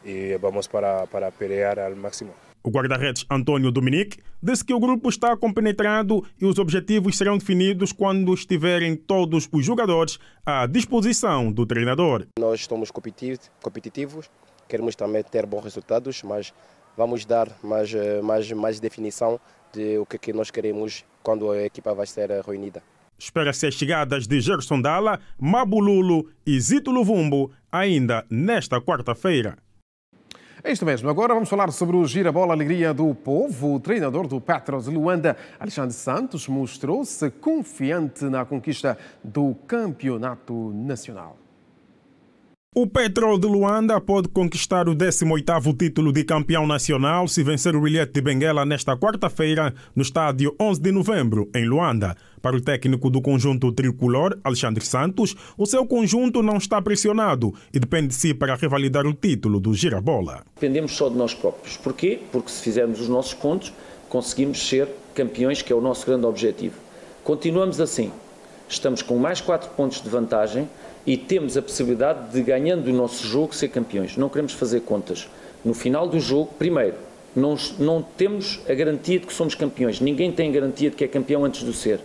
y vamos para pelear al máximo. O guarda-redes António Dominique disse que o grupo está compenetrado e os objetivos serão definidos quando estiverem todos os jogadores à disposição do treinador. Nós estamos competitivos, queremos também ter bons resultados, mas vamos dar mais definição de o que nós queremos quando a equipa vai ser reunida. Espera-se as chegadas de Gerson Dalla, Mabululo e Zito Luvumbo ainda nesta quarta-feira. É isto mesmo. Agora vamos falar sobre o Girabola Alegria do Povo. O treinador do Petros de Luanda, Alexandre Santos, mostrou-se confiante na conquista do campeonato nacional. O Petrol de Luanda pode conquistar o 18º título de campeão nacional se vencer o Ilhéu de Benguela nesta quarta-feira no estádio 11 de novembro, em Luanda. Para o técnico do conjunto tricolor, Alexandre Santos, o seu conjunto não está pressionado e depende de si para revalidar o título do Girabola. Dependemos só de nós próprios. Porquê? Porque se fizermos os nossos pontos, conseguimos ser campeões, que é o nosso grande objetivo. Continuamos assim. Estamos com mais 4 pontos de vantagem e temos a possibilidade de, ganhando o nosso jogo, ser campeões. Não queremos fazer contas. No final do jogo, primeiro, não temos a garantia de que somos campeões. Ninguém tem a garantia de que é campeão antes de ser.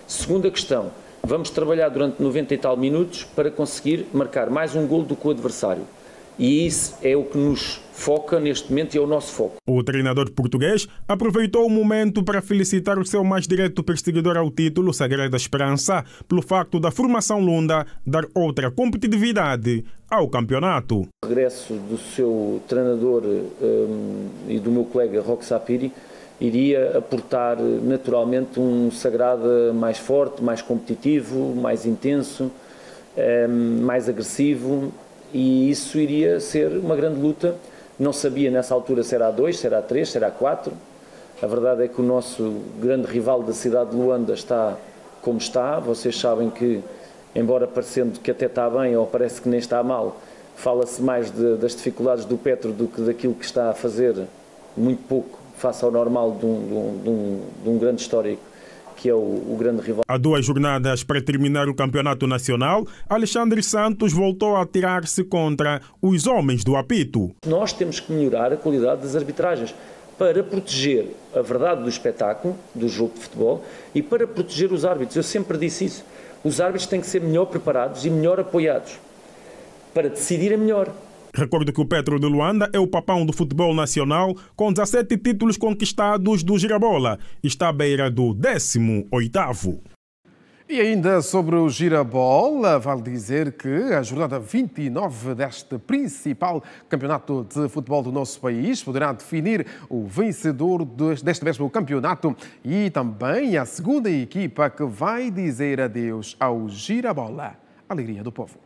Segunda questão, vamos trabalhar durante 90 e tal minutos para conseguir marcar mais um golo do que o adversário. E isso é o que nos foca neste momento e é o nosso foco. O treinador português aproveitou o momento para felicitar o seu mais direto perseguidor ao título, Sagrada Esperança, pelo facto da formação Lunda dar outra competitividade ao campeonato. O regresso do seu treinador e do meu colega Roque Sapiri iria aportar naturalmente um Sagrada mais forte, mais competitivo, mais intenso, mais agressivo. E isso iria ser uma grande luta. Não sabia nessa altura se era a 2, se era a 3, se era a 4. A verdade é que o nosso grande rival da cidade de Luanda está como está. Vocês sabem que, embora parecendo que até está bem ou parece que nem está mal, fala-se mais das dificuldades do Petro do que daquilo que está a fazer, muito pouco, face ao normal de um grande histórico, que é o grande rival. Há 2 jornadas para terminar o campeonato nacional, Alexandre Santos voltou a atirar-se contra os homens do apito. Nós temos que melhorar a qualidade das arbitragens para proteger a verdade do espetáculo, do jogo de futebol, e para proteger os árbitros. Eu sempre disse isso. Os árbitros têm que ser melhor preparados e melhor apoiados para decidirem melhor. Recordo que o Petro de Luanda é o papão do futebol nacional, com 17 títulos conquistados do Girabola. Está à beira do 18º. E ainda sobre o Girabola, vale dizer que a jornada 29 deste principal campeonato de futebol do nosso país poderá definir o vencedor deste mesmo campeonato e também a segunda equipa que vai dizer adeus ao Girabola. Alegria do Povo.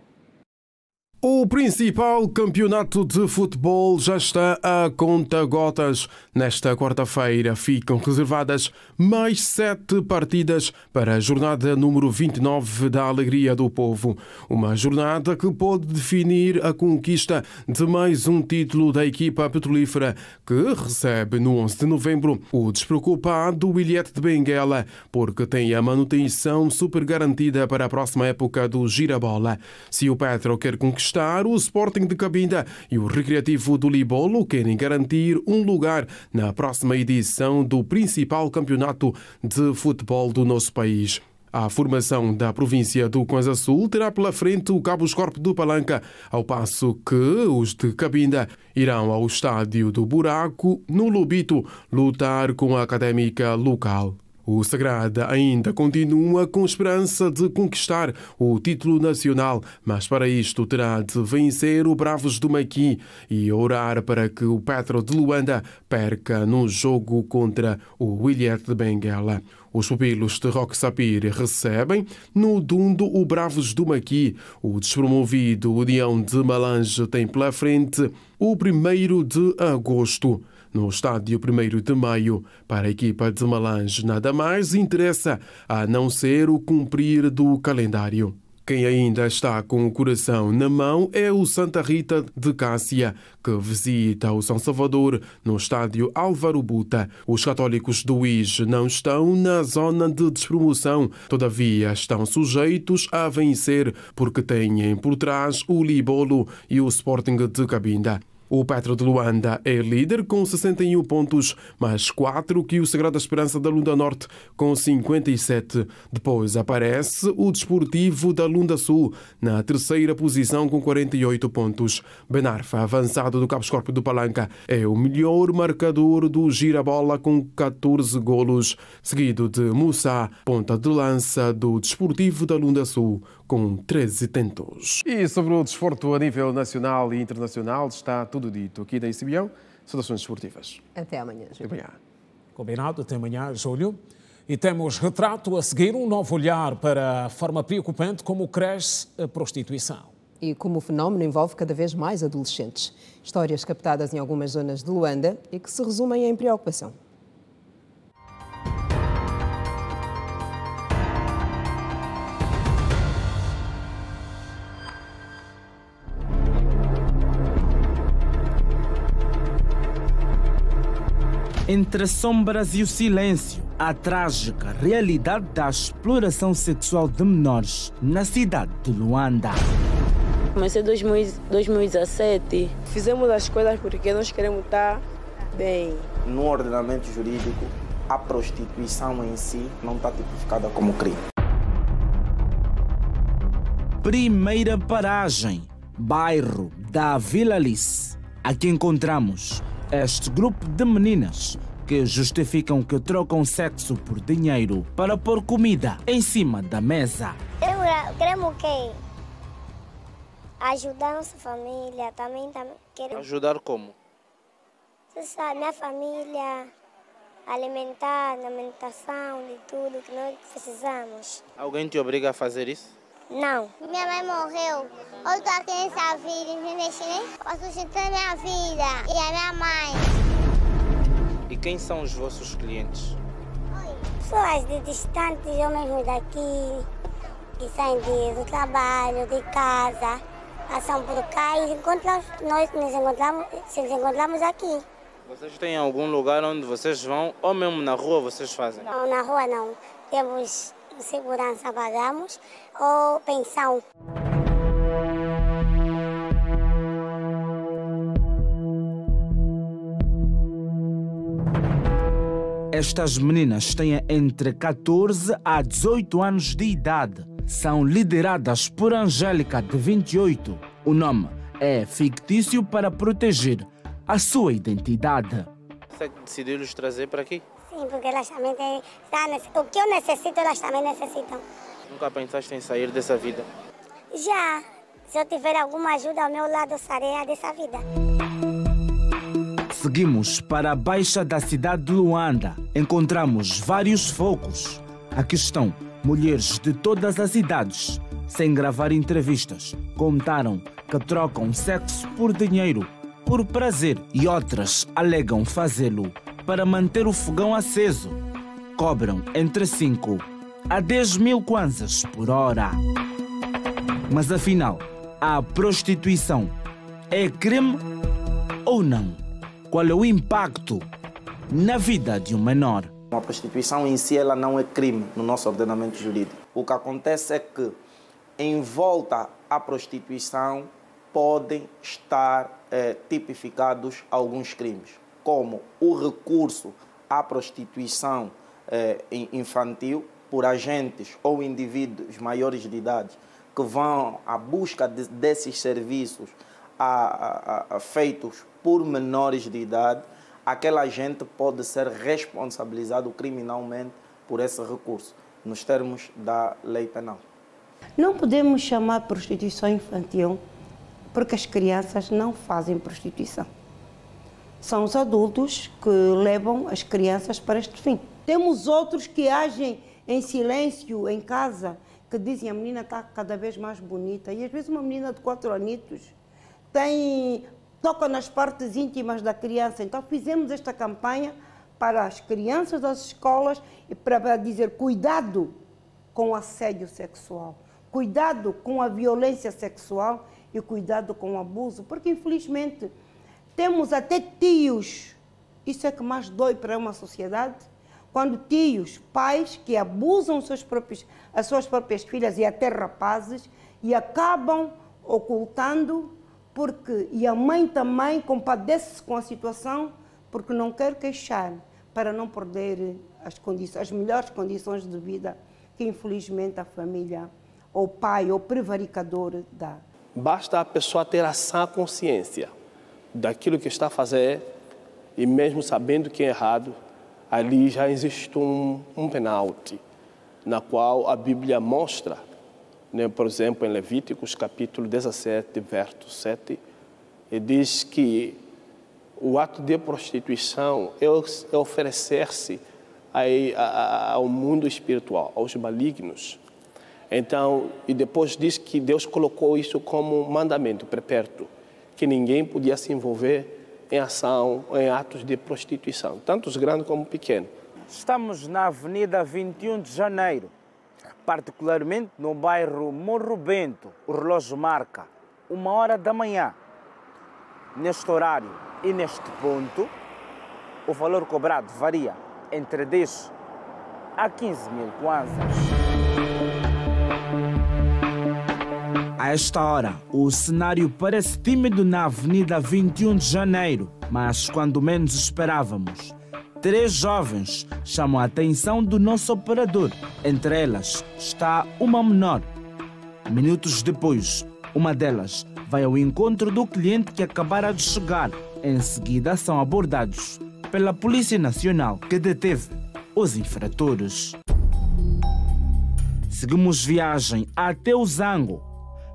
O principal campeonato de futebol já está a conta-gotas. Nesta quarta-feira ficam reservadas mais 7 partidas para a jornada número 29 da Alegria do Povo. Uma jornada que pode definir a conquista de mais um título da equipa petrolífera, que recebe no 11 de novembro o despreocupado Williette de Benguela, porque tem a manutenção super garantida para a próxima época do Girabola. Se o Petro quer conquistar, o Sporting de Cabinda e o Recreativo do Libolo querem garantir um lugar na próxima edição do principal campeonato de futebol do nosso país. A formação da província do Kwanza Sul terá pela frente o Cabos Corpo do Palanca, ao passo que os de Cabinda irão ao estádio do Buraco, no Lobito, lutar com a académica local. O Sagrada ainda continua com esperança de conquistar o título nacional, mas para isto terá de vencer o Bravos do Maqui e orar para que o Petro de Luanda perca no jogo contra o Williette de Benguela. Os pupilos de Roque Sapir recebem no Dundo o Bravos do Maqui. O despromovido União de Malange tem pela frente o 1º de agosto. No estádio 1º de maio, para a equipa de Malange, nada mais interessa a não ser o cumprir do calendário. Quem ainda está com o coração na mão é o Santa Rita de Cássia, que visita o São Salvador no estádio Álvaro Buta. Os católicos do IJ não estão na zona de despromoção, todavia estão sujeitos a vencer porque têm por trás o Libolo e o Sporting de Cabinda. O Petro de Luanda é líder com 61 pontos, mais 4 que o Sagrada Esperança da Lunda Norte com 57. Depois aparece o Desportivo da Lunda Sul na terceira posição com 48 pontos. Benarfa, avançado do Cabos Corpo do Palanca, é o melhor marcador do Girabola com 14 golos, seguido de Moussa, ponta de lança do Desportivo da Lunda Sul, com 13 tentos. E sobre o desporto a nível nacional e internacional está tudo dito aqui da ICBião. Saudações desportivas. Até amanhã, Júlio. Até amanhã. Combinado, até amanhã, Júlio. E temos retrato a seguir, um novo olhar para a forma preocupante como cresce a prostituição. E como o fenómeno envolve cada vez mais adolescentes. Histórias captadas em algumas zonas de Luanda e que se resumem em preocupação. Entre sombras e o silêncio, a trágica realidade da exploração sexual de menores na cidade de Luanda. Comecei em 2017. Fizemos as coisas porque nós queremos estar bem. No ordenamento jurídico, a prostituição em si não está tipificada como crime. Primeira paragem, bairro da Vila Alice. Aqui encontramos este grupo de meninas que justificam que trocam sexo por dinheiro para pôr comida em cima da mesa. Queremos que ajudar nossa família, também queremos... Ajudar como? Você sabe, minha família, alimentar, na alimentação, de tudo que nós precisamos. Alguém te obriga a fazer isso? Não. Minha mãe morreu. Eu estou aqui nessa vida, entendeu? Para sustentar minha vida e a minha mãe. E quem são os vossos clientes? Pessoas de distantes, homens daqui, que saem do trabalho, de casa, passam por cá e nós nos encontramos aqui. Vocês têm algum lugar onde vocês vão ou mesmo na rua vocês fazem? Não, na rua não. Temos segurança, pagamos ou pensão. Estas meninas têm entre 14 a 18 anos de idade. São lideradas por Angélica, de 28. O nome é fictício para proteger a sua identidade. Você decidiu os trazer para aqui? Sim, porque elas também têm... O que eu necessito, elas também necessitam. Nunca pensaste em sair dessa vida? Já. Se eu tiver alguma ajuda ao meu lado, eu sairei dessa vida. Seguimos para a baixa da cidade de Luanda. Encontramos vários focos. Aqui estão mulheres de todas as idades. Sem gravar entrevistas, contaram que trocam sexo por dinheiro, por prazer, e outras alegam fazê-lo para manter o fogão aceso. Cobram entre 5 a 10 mil kwanzas por hora. Mas afinal, a prostituição é crime ou não? Qual é o impacto na vida de um menor? A prostituição em si ela não é crime no nosso ordenamento jurídico. O que acontece é que em volta à prostituição podem estar tipificados alguns crimes, como o recurso à prostituição infantil por agentes ou indivíduos maiores de idade que vão à busca desses serviços feitos por menores de idade. Aquele agente pode ser responsabilizado criminalmente por esse recurso, nos termos da lei penal. Não podemos chamar prostituição infantil porque as crianças não fazem prostituição. São os adultos que levam as crianças para este fim. Temos outros que agem em silêncio em casa, que dizem a menina está cada vez mais bonita. E às vezes uma menina de 4 anitos toca nas partes íntimas da criança. Então fizemos esta campanha para as crianças das escolas e para dizer cuidado com o assédio sexual, cuidado com a violência sexual e cuidado com o abuso, porque infelizmente temos até tios, isso é que mais dói para uma sociedade, quando tios, pais que abusam as suas próprias filhas e até rapazes e acabam ocultando, e a mãe também compadece-se com a situação porque não quer queixar para não perder as melhores condições de vida que infelizmente a família ou pai ou prevaricador dá. Basta a pessoa ter a sã consciência daquilo que está a fazer e mesmo sabendo que é errado, ali já existe um penalti, na qual a Bíblia mostra, né, por exemplo, em Levíticos, capítulo 17, verso 7, e diz que o ato de prostituição é oferecer-se ao mundo espiritual, aos malignos. Então, e depois diz que Deus colocou isso como mandamento perpétuo, que ninguém podia se envolver em atos de prostituição, tanto os grandes como os pequenos. Estamos na Avenida 21 de Janeiro, particularmente no bairro Morro Bento. O relógio marca 1h da manhã. Neste horário e neste ponto, o valor cobrado varia entre 10 a 15 mil kwanzas. A esta hora, o cenário parece tímido na Avenida 21 de Janeiro, mas quando menos esperávamos, 3 jovens chamam a atenção do nosso operador. Entre elas está uma menor. Minutos depois, uma delas vai ao encontro do cliente que acabara de chegar. Em seguida, são abordados pela Polícia Nacional, que deteve os infratores. Seguimos viagem até o Zango.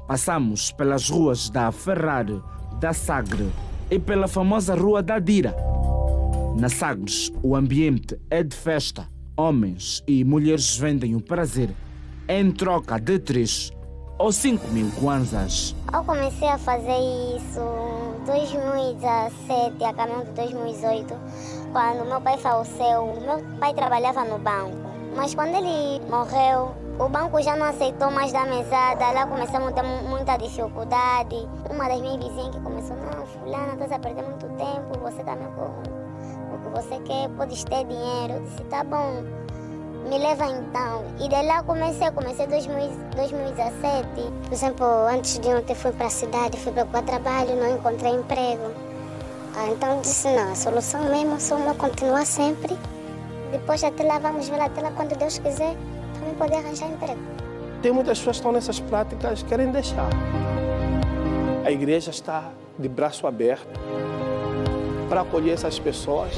Passamos pelas ruas da Ferrari, da Sagre e pela famosa Rua da Dira. Na Sagres, o ambiente é de festa. Homens e mulheres vendem o prazer em troca de 3 ou 5 mil kwanzas. Eu comecei a fazer isso em 2017, a caminho de 2018, quando meu pai faleceu. Meu pai trabalhava no banco, mas quando ele morreu, o banco já não aceitou mais dar mesada, lá começamos a ter muita dificuldade. Uma das minhas vizinhas que começou, não, fulana, estás a perder muito tempo, você também com o que você quer, podes ter dinheiro. Eu disse, tá bom, me leva então. E de lá comecei em 2017. Por exemplo, antes de ontem fui para a cidade, fui procurar trabalho, não encontrei emprego. Então disse, não, a solução mesmo é só continuar sempre. Depois até lá, vamos ver até lá quando Deus quiser, para poder arranjar emprego. Tem muitas pessoas que estão nessas práticas querem deixar. A igreja está de braço aberto para acolher essas pessoas.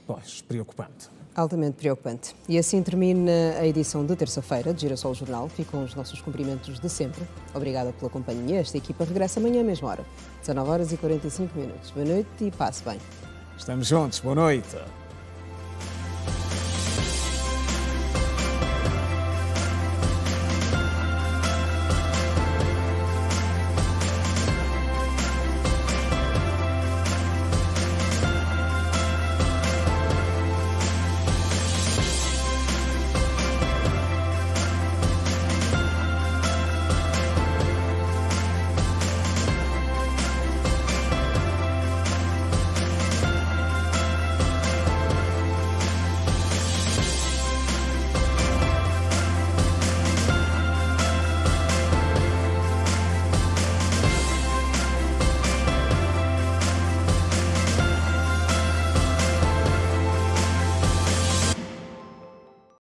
Bom, Pois, preocupante. Altamente preocupante. E assim termina a edição de terça-feira de Girassol Jornal. Ficam os nossos cumprimentos de sempre. Obrigada pela companhia. Esta equipa regressa amanhã à mesma hora, 19h45. Boa noite e passe bem. Estamos juntos. Boa noite.